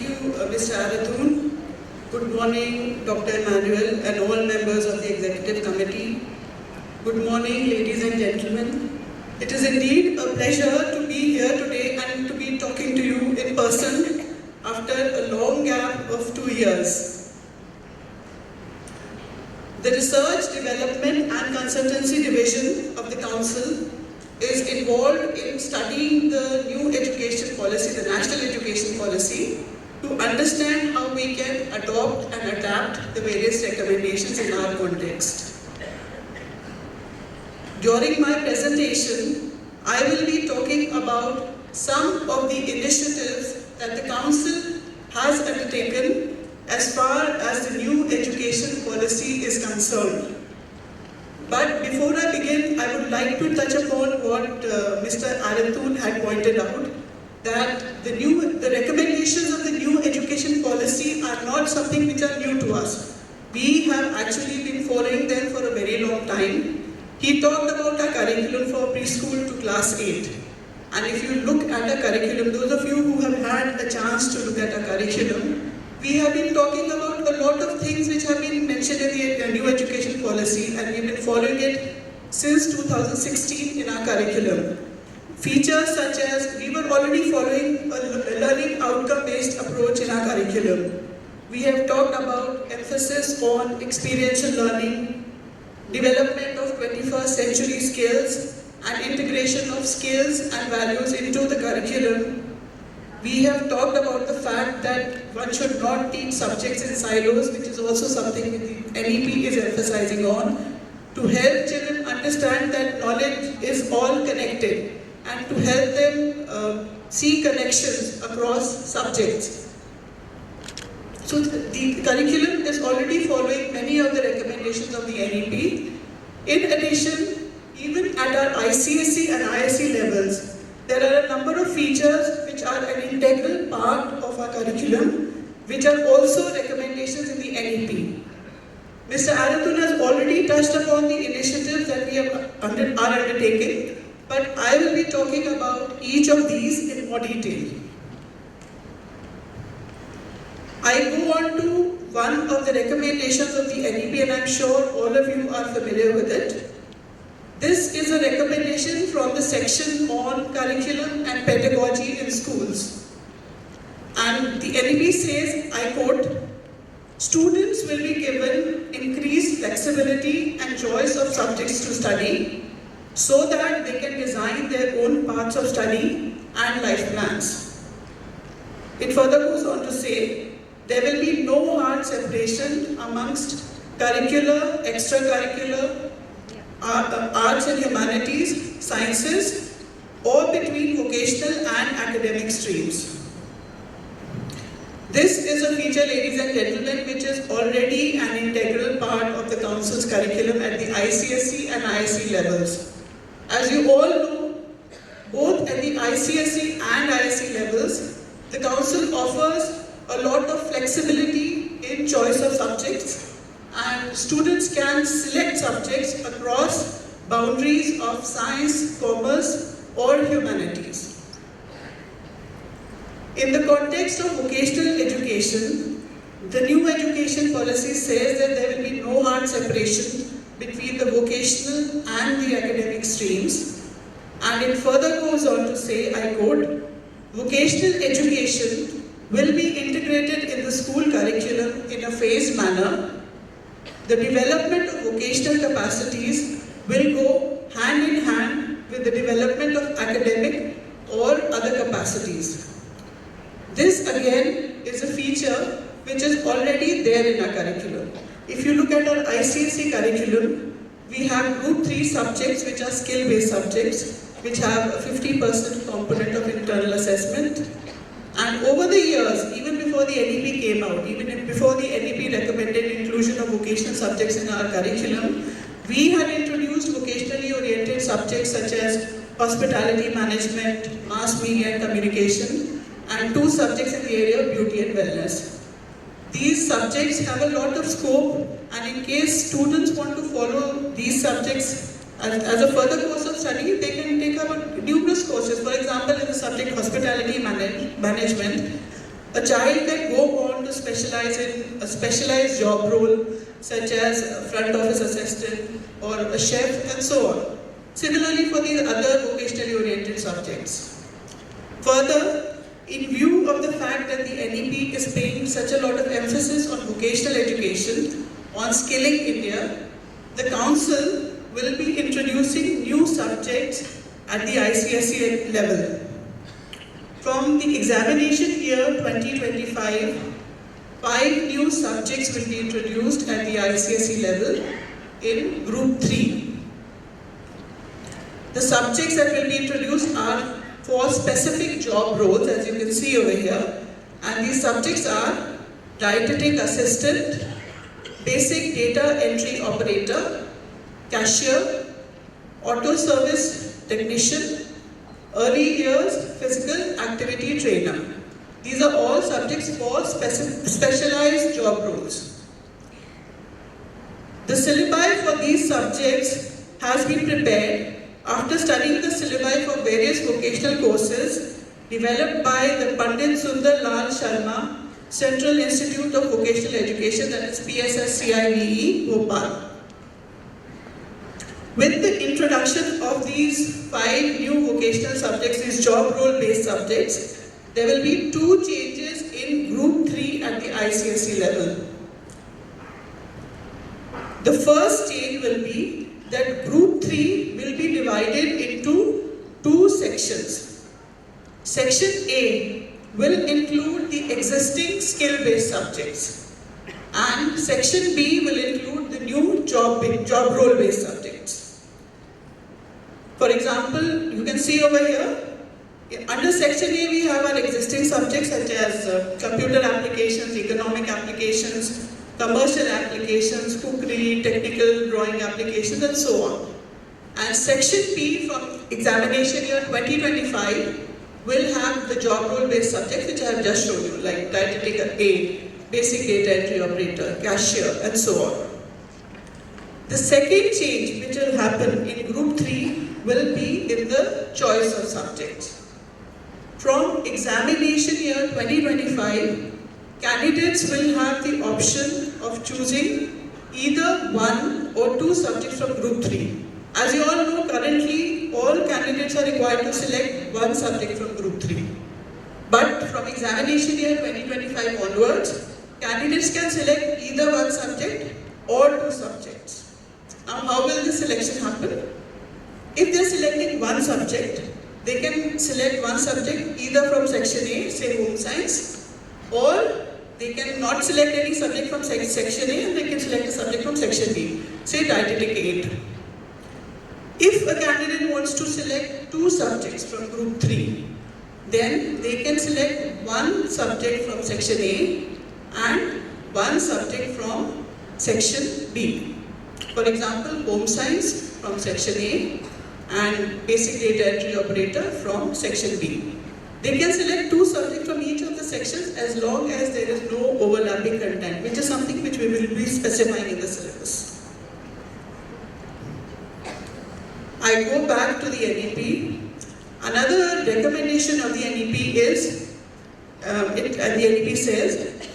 you, Mr. Arathun. Good morning, Dr. Emmanuel and all members of the Executive Committee. Good morning, ladies and gentlemen. It is indeed a pleasure to be here today and to be talking to you in person after a long gap of 2 years. The Research, Development and Consultancy Division of the Council is involved in studying the new education policy, the National Education Policy, to understand how we can adopt and adapt the various recommendations in our context. During my presentation, I will be talking about some of the initiatives that the Council has undertaken as far as the new education policy is concerned. But before I begin, I would like to touch upon what Mr. Arathun had pointed out, that the recommendations of the new education policy are not something which are new to us. We have actually been following them for a very long time. He talked about our curriculum for preschool to class 8. And if you look at our curriculum, those of you who have had a chance to look at our curriculum, we have been talking about a lot of things which have been mentioned in the new education policy, and we've been following it since 2016 in our curriculum. Features such as, we were already following a learning outcome-based approach in our curriculum. We have talked about emphasis on experiential learning, development of 21st century skills, and integration of skills and values into the curriculum. We have talked about the fact that one should not teach subjects in silos, which is also something that the NEP is emphasizing on, to help children understand that knowledge is all connected and to help them see connections across subjects. So the curriculum is already following many of the recommendations of the NEP. In addition, even at our ICSE and ISC levels, there are a number of features which are an integral part of our curriculum, which are also recommendations in the NEP. Mr. Arathun has already touched upon the initiatives that we are undertaking, but I will be talking about each of these in more detail. I go on to one of the recommendations of the NEP, and I'm sure all of you are familiar with it. This is a recommendation from the section on curriculum and pedagogy in schools. And the NEP says, I quote, students will be given increased flexibility and choice of subjects to study so that they can design their own paths of study and life plans. It further goes on to say, there will be no hard separation amongst curricular, extracurricular, arts and humanities, sciences, or between vocational and academic streams. This is a feature, ladies and gentlemen, which is already an integral part of the Council's curriculum at the ICSE and ISC levels. As you all know, both at the ICSE and ISC levels, the Council offers a lot of flexibility in choice of subjects, and students can select subjects across boundaries of science, commerce, or humanities. In the context of vocational education, the new education policy says that there will be no hard separation between the vocational and the academic streams, and it further goes on to say, I quote, vocational education will be integrated in the school curriculum in a phased manner. The development of vocational capacities will go hand in hand with the development of academic or other capacities. This again is a feature which is already there in our curriculum. If you look at our ICSE curriculum, we have group 3 subjects which are skill-based subjects, which have a 50% component of internal assessment. And over the years, even before the NEP came out, even before the NEP recommended inclusion of vocational subjects in our curriculum, we had introduced vocationally oriented subjects such as hospitality management, mass media and communication, and 2 subjects in the area of beauty and wellness. These subjects have a lot of scope, and in case students want to follow these subjects as a further course of study, they can take up numerous courses. For example, in the subject hospitality management, A child can go on to specialize in a specialized job role such as a front office assistant or a chef and so on. Similarly for the other vocationally oriented subjects. Further, in view of the fact that the NEP is paying such a lot of emphasis on vocational education, on skilling India, the Council will be introducing new subjects at the ICSE level. From the examination year 2025, 5 new subjects will be introduced at the ICSE level in Group 3. The subjects that will be introduced are for specific job roles, as you can see over here, and these subjects are dietetic assistant, basic data entry operator, cashier, auto service technician, early years physical activity trainer. These are all subjects for specialized job roles. The syllabi for these subjects has been prepared after studying the syllabi for various vocational courses developed by the Pandit Sundar Lal Sharma Central Institute of Vocational Education, that is PSSCIVE, Bhopal. With the introduction of these 5 new vocational subjects, these job role based subjects, there will be 2 changes in Group 3 at the ICSE level. The first change will be that Group 3 will be divided into 2 sections. Section A will include the existing skill-based subjects, and Section B will include the new job role-based subjects. For example, you can see over here, under Section A we have our existing subjects such as computer applications, economic applications, commercial applications, cookery, technical drawing applications and so on. And Section B from examination year 2025 will have the job role based subjects which I have just shown you, like dietetic aid, basic data entry operator, cashier and so on. The second change which will happen in Group 3 will be in the choice of subjects. From examination year 2025, candidates will have the option of choosing either 1 or 2 subjects from Group 3. As you all know, currently all candidates are required to select 1 subject from Group 3. But from examination year 2025 onwards, candidates can select either 1 subject or 2 subjects. Now, how will this selection happen? If they are selecting 1 subject, they can select 1 subject either from Section A, say Home Science, or they can not select any subject from Section A and they can select a subject from Section B, say Dietetic Aid. If a candidate wants to select 2 subjects from Group 3, then they can select 1 subject from Section A and 1 subject from Section B. For example, Home Science from Section A and Basic Data Entry Operator from Section B. They can select 2 subjects from each of the sections as long as there is no overlapping content, which is something which we will be specifying in the syllabus. I go back to the NEP. Another recommendation of the NEP is, the NEP says,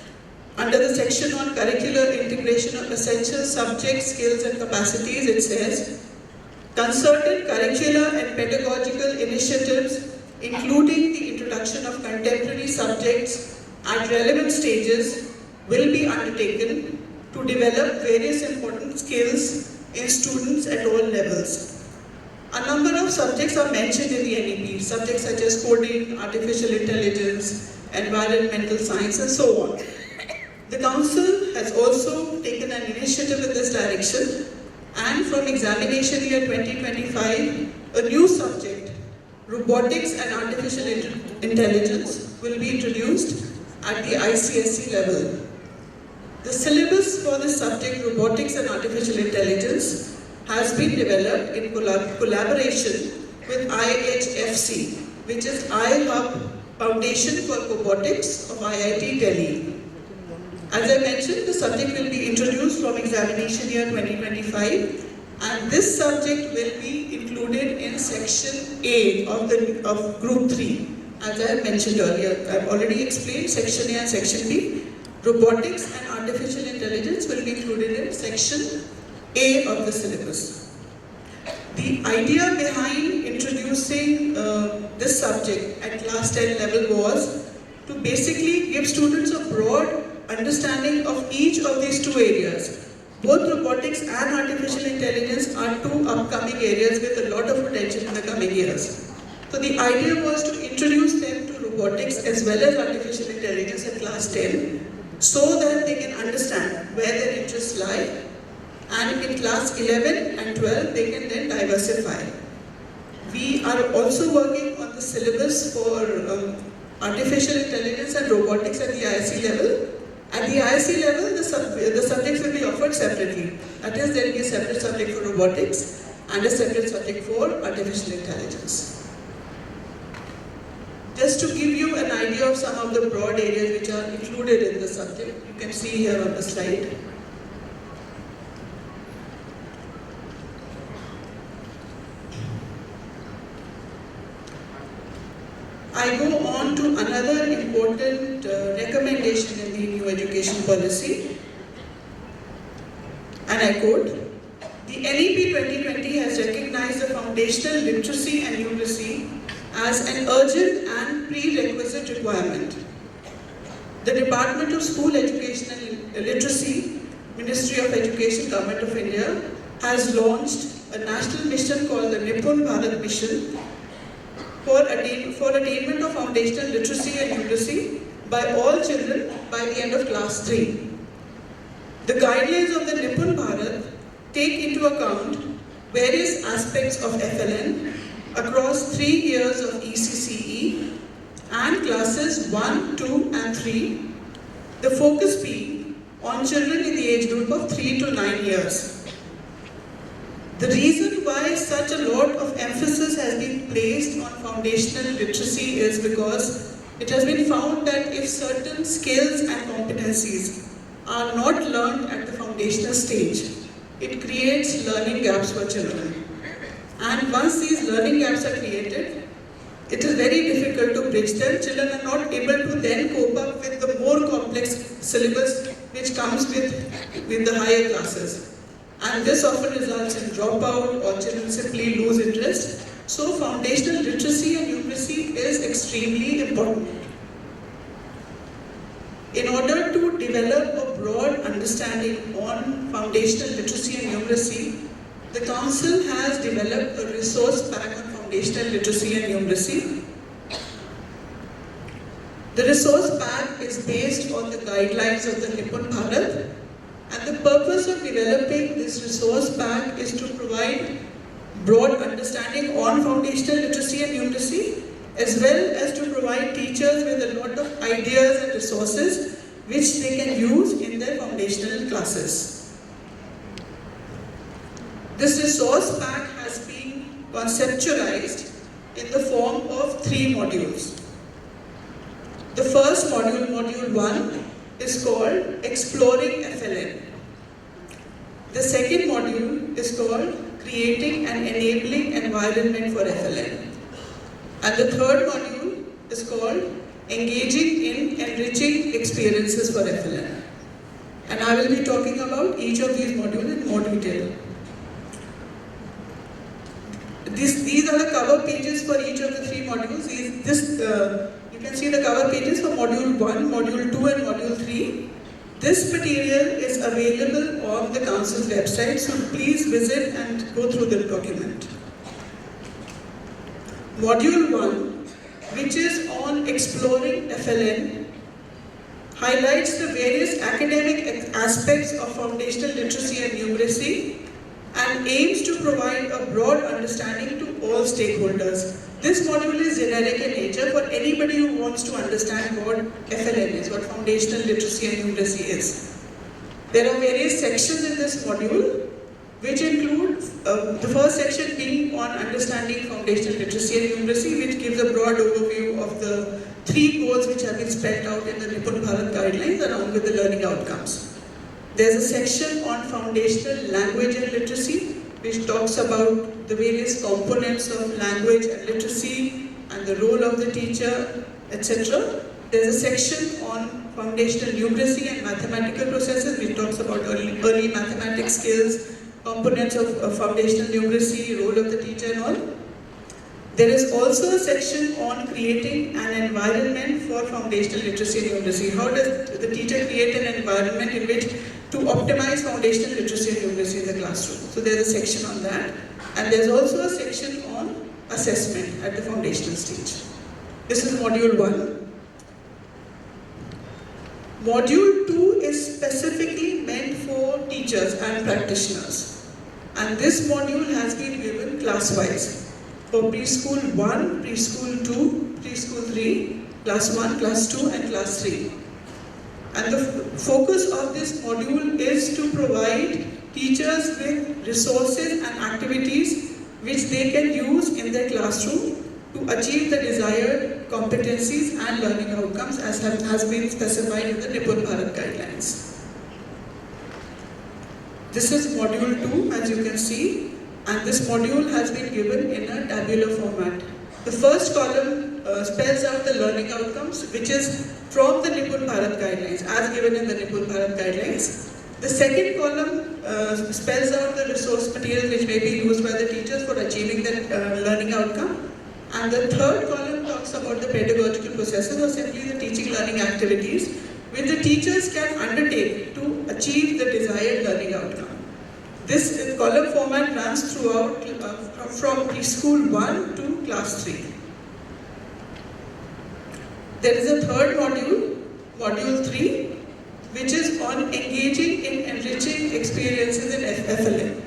under the section on curricular integration of essential subjects, skills and capacities, it says, concerted curricular and pedagogical initiatives, including the introduction of contemporary subjects at relevant stages, will be undertaken to develop various important skills in students at all levels. A number of subjects are mentioned in the NEP, subjects such as coding, artificial intelligence, environmental science and so on. The Council has also taken an initiative in this direction, and from examination year 2025, a new subject, robotics and artificial intelligence, will be introduced at the ICSE level. The syllabus for this subject, robotics and artificial intelligence, has been developed in collaboration with IHFC, which is iHub Foundation for Robotics of IIT Delhi. As I mentioned, the subject will be introduced from examination year 2025, and this subject will be included in Section A of Group 3, as I have mentioned earlier. I've already explained Section A and Section B. Robotics and artificial intelligence will be included in Section A of the syllabus. The idea behind introducing this subject at class 10 level was to basically give students a broad understanding of each of these two areas. Both robotics and artificial intelligence are two upcoming areas with a lot of potential in the coming years. So the idea was to introduce them to robotics as well as artificial intelligence at class 10 so that they can understand where their interests lie, and in class 11 and 12 they can then diversify. We are also working on the syllabus for artificial intelligence and robotics at the ISC level. At the ISC level, the subjects will be offered separately. That is, there will be a separate subject for robotics and a separate subject for artificial intelligence. Just to give you an idea of some of the broad areas which are included in the subject, you can see here on the slide. I go on to another important recommendation in the new education policy, and I quote, "The NEP 2020 has recognized the foundational literacy and numeracy as an urgent and prerequisite requirement. The Department of School Education and Literacy, Ministry of Education, Government of India, has launched a national mission called the Nipun Bharat Mission for attainment of foundational literacy and numeracy by all children by the end of class 3. The guidelines of the Nipun Bharat take into account various aspects of FLN across 3 years of ECCE and classes 1, 2 and 3, the focus being on children in the age group of 3 to 9 years. The reason why such a lot of emphasis has been placed on foundational literacy is because it has been found that if certain skills and competencies are not learned at the foundational stage, it creates learning gaps for children. And once these learning gaps are created, it is very difficult to bridge them. Children are not able to then cope up with the more complex syllabus which comes with the higher classes. And this often results in dropout or children simply lose interest. So foundational literacy and numeracy is extremely important. In order to develop a broad understanding on foundational literacy and numeracy, the Council has developed a resource pack on foundational literacy and numeracy. The resource pack is based on the guidelines of the Nipun Bharat, and the purpose of developing this resource pack is to provide broad understanding on foundational literacy and numeracy, as well as to provide teachers with a lot of ideas and resources which they can use in their foundational classes. This resource pack has been conceptualized in the form of 3 modules. The first module, Module 1, is called Exploring FLN. The second module is called Creating an Enabling Environment for FLN. And the third module is called Engaging in Enriching Experiences for FLN. And I will be talking about each of these modules in more detail. These are the cover pages for each of the 3 modules. You can see the cover pages for Module 1, Module 2 and Module 3. This material is available on the Council's website, so please visit and go through the document. Module 1, which is on Exploring FLN, highlights the various academic aspects of foundational literacy and numeracy and aims to provide a broad understanding to all stakeholders. This module is generic in nature for anybody who wants to understand what FLN is, what foundational literacy and numeracy is. There are various sections in this module, which include the first section being on understanding foundational literacy and numeracy, which gives a broad overview of the 3 goals which have been spelled out in the Nipun Bharat guidelines along with the learning outcomes. There's a section on foundational language and literacy, which talks about the various components of language and literacy and the role of the teacher, etc. There's a section on foundational numeracy and mathematical processes, which talks about early mathematics skills, components of foundational numeracy, role of the teacher and all. There is also a section on creating an environment for foundational literacy and numeracy. How does the teacher create an environment in which to optimize foundational literacy and numeracy in the classroom? So there's a section on that. And there's also a section on assessment at the foundational stage. This is module 1. Module 2 is specifically meant for teachers and practitioners. And this module has been given class-wise. For preschool 1, preschool 2, preschool 3, class 1, class 2 and class 3. And the focus of this module is to provide teachers with resources and activities which they can use in their classroom to achieve the desired competencies and learning outcomes as has been specified in the Nipun Bharat guidelines. This is module 2, as you can see. And this module has been given in a tabular format. The first column spells out the learning outcomes, which is from the Nipun Bharat guidelines, as given in the Nipun Bharat guidelines. The second column spells out the resource materials which may be used by the teachers for achieving that learning outcome. And the third column talks about the pedagogical processes, or simply the teaching learning activities, which the teachers can undertake to achieve the desired learning outcome. This column format runs throughout from preschool 1 to class 3. There is a third module, module 3, which is on engaging in enriching experiences in FLM.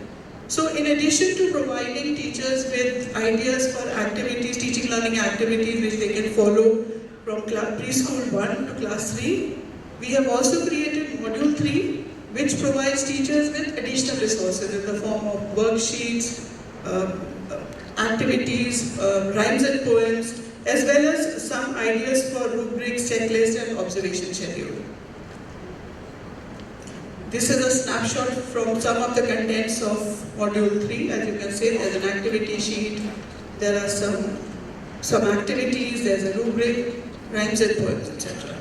So in addition to providing teachers with ideas for activities, teaching learning activities which they can follow from preschool 1 to class 3, we have also created module 3, which provides teachers with additional resources in the form of worksheets, activities, rhymes and poems, as well as some ideas for rubrics, checklists and observation schedule. This is a snapshot from some of the contents of module 3. As you can see, there's an activity sheet, there are some activities, there's a rubric, rhymes and poems, etc.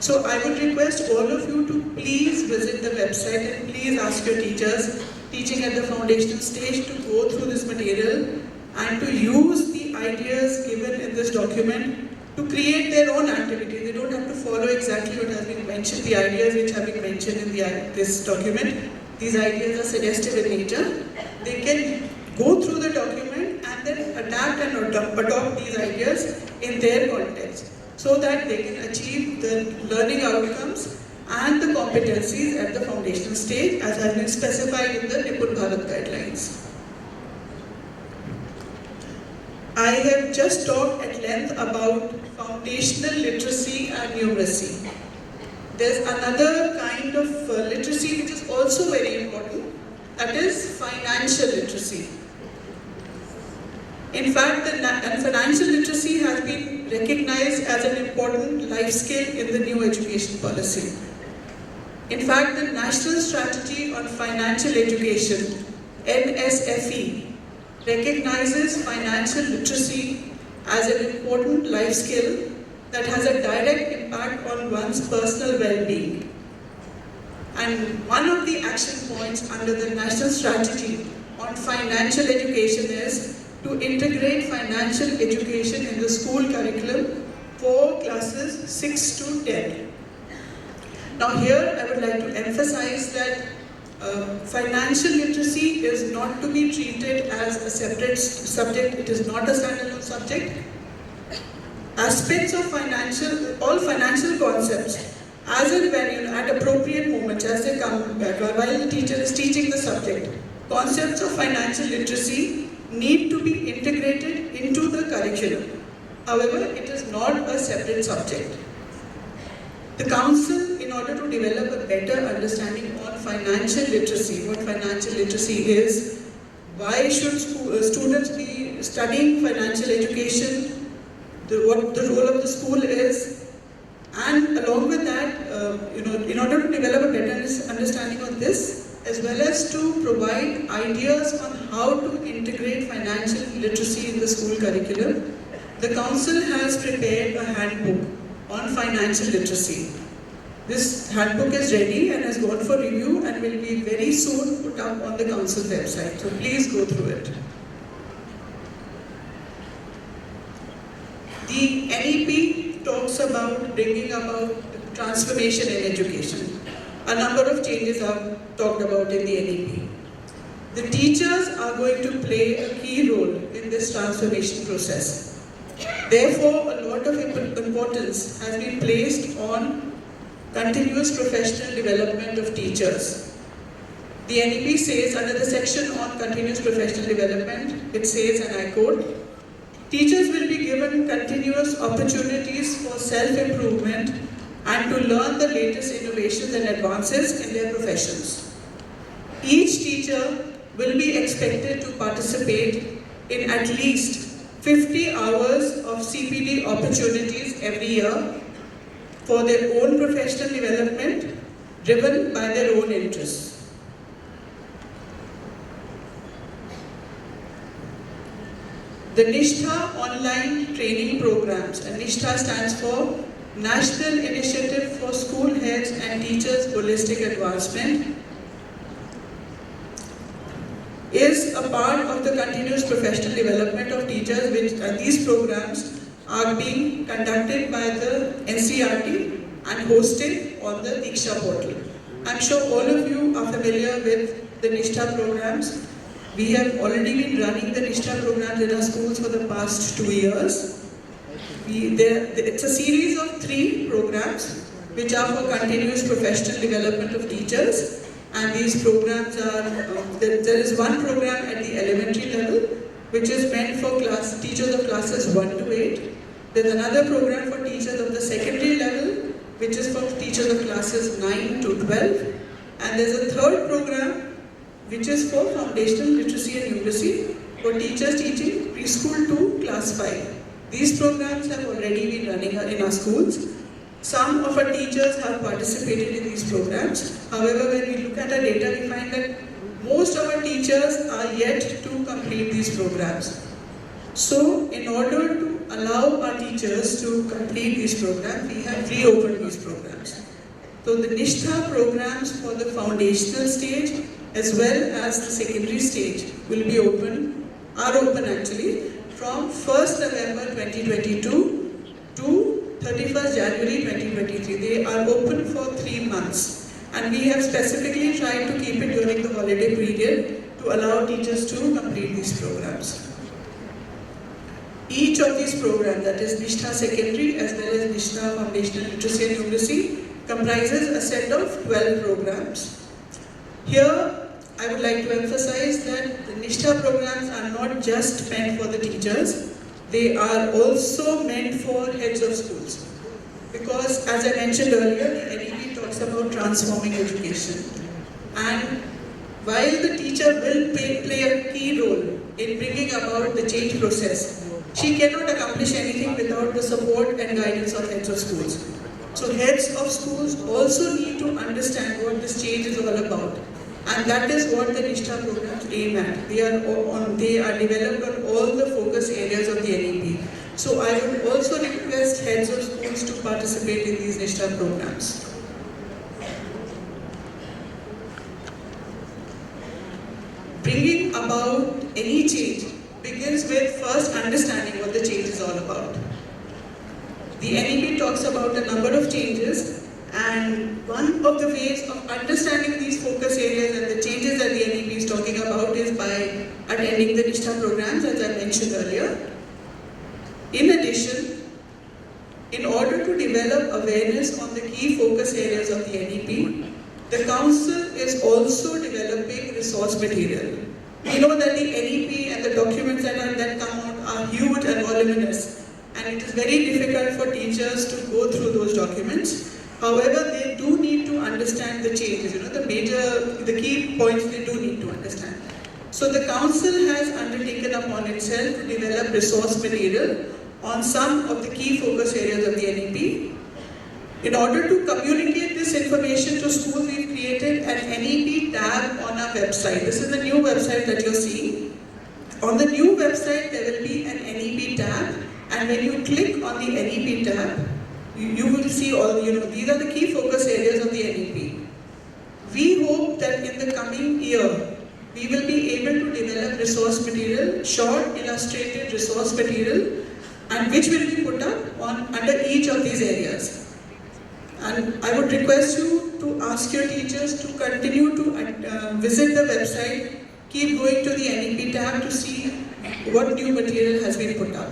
So I would request all of you to please visit the website and please ask your teachers teaching at the foundational stage to go through this material and to use the ideas given in this document to create their own activity. They don't have to follow exactly what has been mentioned, the ideas which have been mentioned in this document. These ideas are suggestive in nature. They can go through the document and then adapt and adopt these ideas in their context, so that they can achieve the learning outcomes and the competencies at the foundational stage as has been specified in the Nipun Bharat guidelines. I have just talked at length about foundational literacy and numeracy. There's another kind of literacy which is also very important, that is financial literacy. In fact, financial literacy has been recognized as an important life skill in the new education policy. In fact, the National Strategy on Financial Education, NSFE, recognizes financial literacy as an important life skill that has a direct impact on one's personal well-being. And one of the action points under the National Strategy on Financial Education is to integrate financial education in the school curriculum for classes 6 to 10. Now here I would like to emphasize that financial literacy is not to be treated as a separate subject. It is not a standalone subject. Aspects of all financial concepts, as and when at appropriate moments as they come back, or while the teacher is teaching the subject, concepts of financial literacy need to be integrated into the curriculum. However, it is not a separate subject. The Council, in order to develop a better understanding on financial literacy, what financial literacy is, why should students be studying financial education, what the role of the school is, and along with that, in order to develop a better understanding on this, as well as to provide ideas on how to integrate financial literacy in the school curriculum, the Council has prepared a handbook on financial literacy. This handbook is ready and has gone for review and will be very soon put up on the Council website. So please go through it. The NEP talks about bringing about transformation in education. A number of changes are talked about in the NEP. The teachers are going to play a key role in this transformation process. Therefore, a lot of importance has been placed on continuous professional development of teachers. The NEP says, under the section on continuous professional development, it says, and I quote, teachers will be given continuous opportunities for self-improvement and to learn the latest innovations and advances in their professions. Each teacher will be expected to participate in at least 50 hours of CPD opportunities every year for their own professional development, driven by their own interests. The Nishtha online training programs, and Nishtha stands for National Initiative for School Heads and Teachers Holistic Advancement, is a part of the continuous professional development of teachers, which these programs are being conducted by the NCRT and hosted on the Diksha portal. I'm sure all of you are familiar with the Nishtha programs. We have already been running the Nishtha programs in our schools for the past 2 years. It's a series of 3 programs which are for continuous professional development of teachers. And these programs are, there is one program at the elementary level which is meant for teachers of classes 1 to 8. There's another program for teachers of the secondary level which is for teachers of classes 9 to 12. And there's a third program which is for foundational literacy and numeracy for teachers teaching preschool to class 5. These programs have already been running in our schools. Some of our teachers have participated in these programs. However, when we look at our data, we find that most of our teachers are yet to complete these programs. So, in order to allow our teachers to complete these programs, we have reopened these programs. So, the Nishtha programs for the foundational stage as well as the secondary stage will be are open actually from 1st November 2022 to 31st January 2023. They are open for 3 months, and we have specifically tried to keep it during the holiday period to allow teachers to complete these programs. Each of these programs, that is Nishtha Secondary as well as Nishtha Foundational Literacy and Numeracy, comprises a set of 12 programs. Here, I would like to emphasize that the Nishtha programs are not just meant for the teachers. They are also meant for heads of schools. Because as I mentioned earlier, the NEP talks about transforming education. And while the teacher will play a key role in bringing about the change process, she cannot accomplish anything without the support and guidance of heads of schools. So heads of schools also need to understand what this change is all about. And that is what the Nishtha programs aim at. They are developed on all the focus areas of the NEP. So I would also request heads of schools to participate in these Nishtha programs. Bringing about any change begins with first understanding what the change is all about. The NEP talks about a number of changes, and one of the ways of understanding these focus areas and the changes that the NEP is talking about is by attending the Nishtha programs, as I mentioned earlier. In addition, in order to develop awareness on the key focus areas of the NEP, the Council is also developing resource material. We know that the NEP and the documents that come out are huge and voluminous, and it is very difficult for teachers to go through those documents. However, they do need to understand the changes, the key points they do need to understand. So the Council has undertaken upon itself to develop resource material on some of the key focus areas of the NEP. In order to communicate this information to schools, we've created an NEP tab on our website. This is the new website that you're seeing. On the new website, there will be an NEP tab, and And when you click on the NEP tab, you will see all, these are the key focus areas of the NEP. We hope that in the coming year, we will be able to develop resource material, short illustrated resource material, and which will be put up under each of these areas. And I would request you to ask your teachers to continue to visit the website, keep going to the NEP tab to see what new material has been put up.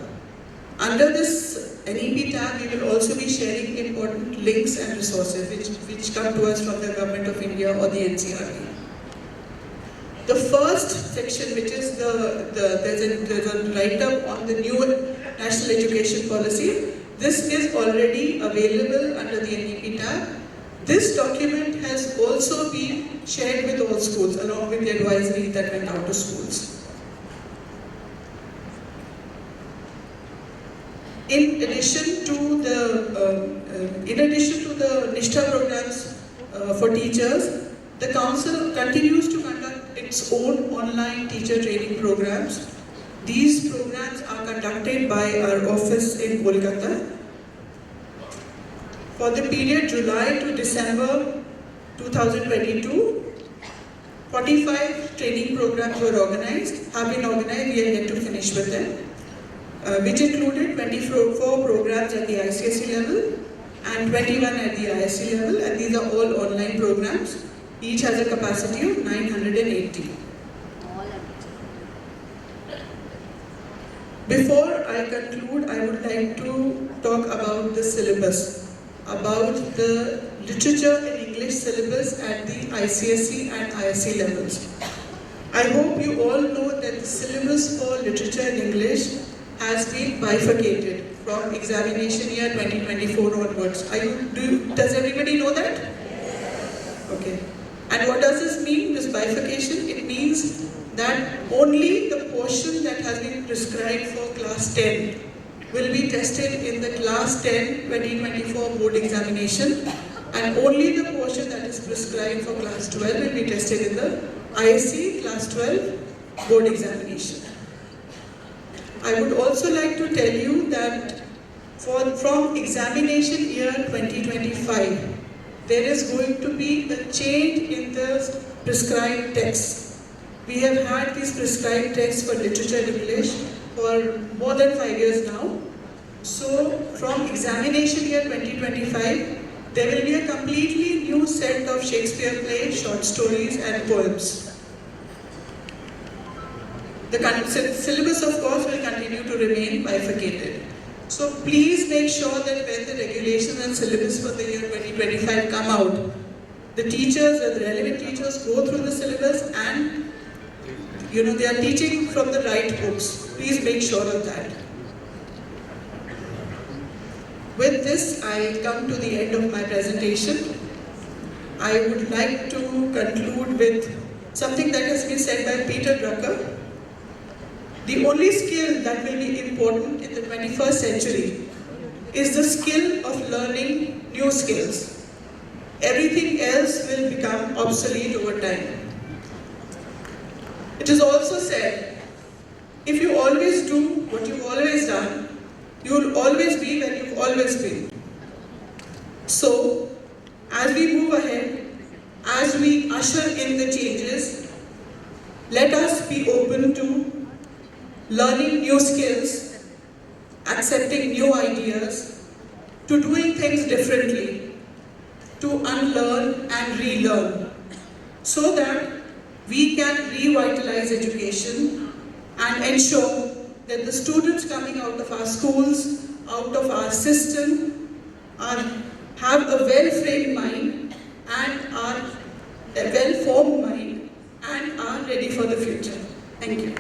Under this NEP tab, we will also be sharing important links and resources which come to us from the Government of India or the NCRT. The first section, which is there's a write-up on the new National Education Policy. This is already available under the NEP tab. This document has also been shared with all schools along with the advisory that went out to schools. In addition to the Nishtha programs for teachers, the Council continues to conduct its own online teacher training programs. These programs are conducted by our office in Kolkata. For the period July to December 2022, 45 training programs have been organized, we are yet to finish with them, which included 24 programs at the ICSE level and 21 at the ISC level, and these are all online programs. Each has a capacity of 980. Before I conclude, I would like to talk about the syllabus, about the literature and English syllabus at the ICSE and ISC levels. I hope you all know that the syllabus for literature and English has been bifurcated from examination year 2024 onwards. Does everybody know that? Okay. And what does this mean, this bifurcation? It means that only the portion that has been prescribed for class 10 will be tested in the class 10 2024 board examination, and only the portion that is prescribed for class 12 will be tested in the ISC class 12 board examination. I would also like to tell you that from examination year 2025, there is going to be a change in the prescribed texts. We have had these prescribed texts for literature and English for more than 5 years now. So from examination year 2025, there will be a completely new set of Shakespeare plays, short stories and poems. The syllabus, of course, will continue to remain bifurcated. So please make sure that when the regulations and syllabus for the year 2025 come out, the teachers and the relevant teachers go through the syllabus and they are teaching from the right books. Please make sure of that. With this, I come to the end of my presentation. I would like to conclude with something that has been said by Peter Drucker. The only skill that will be important in the 21st century is the skill of learning new skills. Everything else will become obsolete over time. It is also said, if you always do what you've always done, you will always be where you've always been. So, as we move ahead, as we usher in the changes, let us be open to learning new skills, accepting new ideas, to doing things differently, to unlearn and relearn, so that we can revitalize education and ensure that the students coming out of our schools, out of our system, have a well-framed mind and are a well-formed mind and are ready for the future. Thank you.